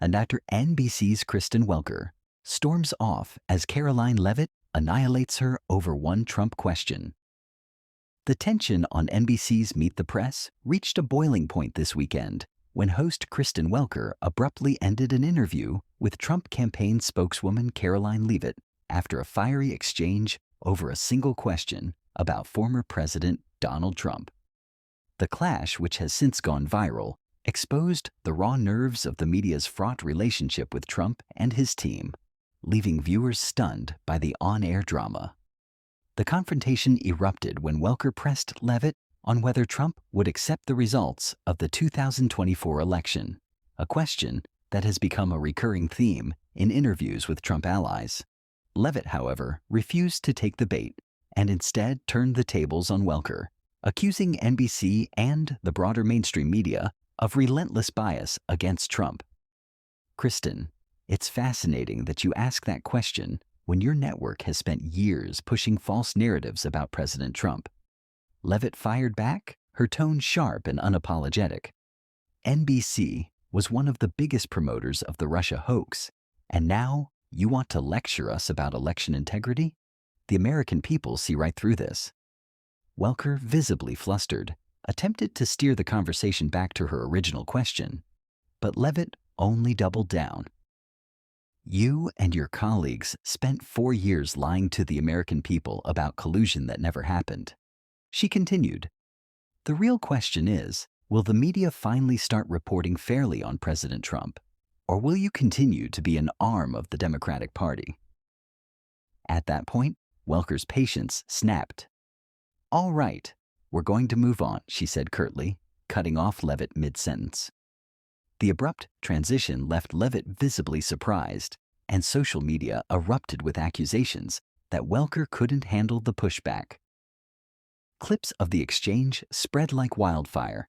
and actor NBC's Kristen Welker storms off as Karoline Leavitt annihilates her over one Trump question. The tension on NBC's Meet the Press reached a boiling point this weekend when host Kristen Welker abruptly ended an interview with Trump campaign spokeswoman Karoline Leavitt after a fiery exchange over a single question about former President Donald Trump. The clash, which has since gone viral, exposed the raw nerves of the media's fraught relationship with Trump and his team, leaving viewers stunned by the on-air drama. The confrontation erupted when Welker pressed Leavitt on whether Trump would accept the results of the 2024 election, a question that has become a recurring theme in interviews with Trump allies. Leavitt, however, refused to take the bait and instead turned the tables on Welker, accusing NBC and the broader mainstream media of relentless bias against Trump. Kristen, it's fascinating that you ask that question when your network has spent years pushing false narratives about President Trump. Leavitt fired back, her tone sharp and unapologetic. NBC was one of the biggest promoters of the Russia hoax, and now you want to lecture us about election integrity? The American people see right through this. Welker, visibly flustered, attempted to steer the conversation back to her original question, but Leavitt only doubled down. You and your colleagues spent 4 years lying to the American people about collusion that never happened. She continued, the real question is, will the media finally start reporting fairly on President Trump, or will you continue to be an arm of the Democratic Party? At that point, Welker's patience snapped. All right, we're going to move on, she said curtly, cutting off Leavitt mid-sentence. The abrupt transition left Leavitt visibly surprised, and social media erupted with accusations that Welker couldn't handle the pushback. Clips of the exchange spread like wildfire,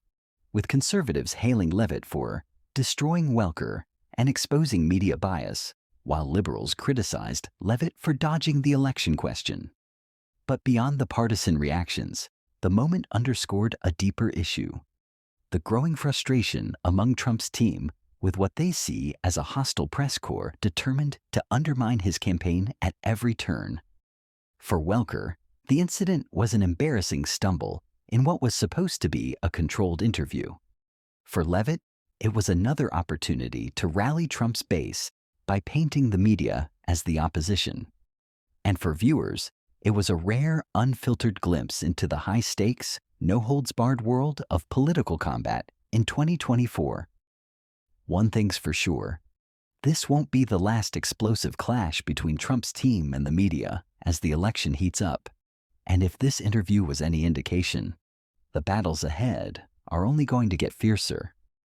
with conservatives hailing Leavitt for destroying Welker and exposing media bias, while liberals criticized Leavitt for dodging the election question. But beyond the partisan reactions, the moment underscored a deeper issue: the growing frustration among Trump's team with what they see as a hostile press corps determined to undermine his campaign at every turn. For Welker, the incident was an embarrassing stumble in what was supposed to be a controlled interview. For Leavitt, it was another opportunity to rally Trump's base by painting the media as the opposition. And for viewers, it was a rare, unfiltered glimpse into the high-stakes, no-holds-barred world of political combat in 2024. One thing's for sure, this won't be the last explosive clash between Trump's team and the media as the election heats up. And if this interview was any indication, the battles ahead are only going to get fiercer.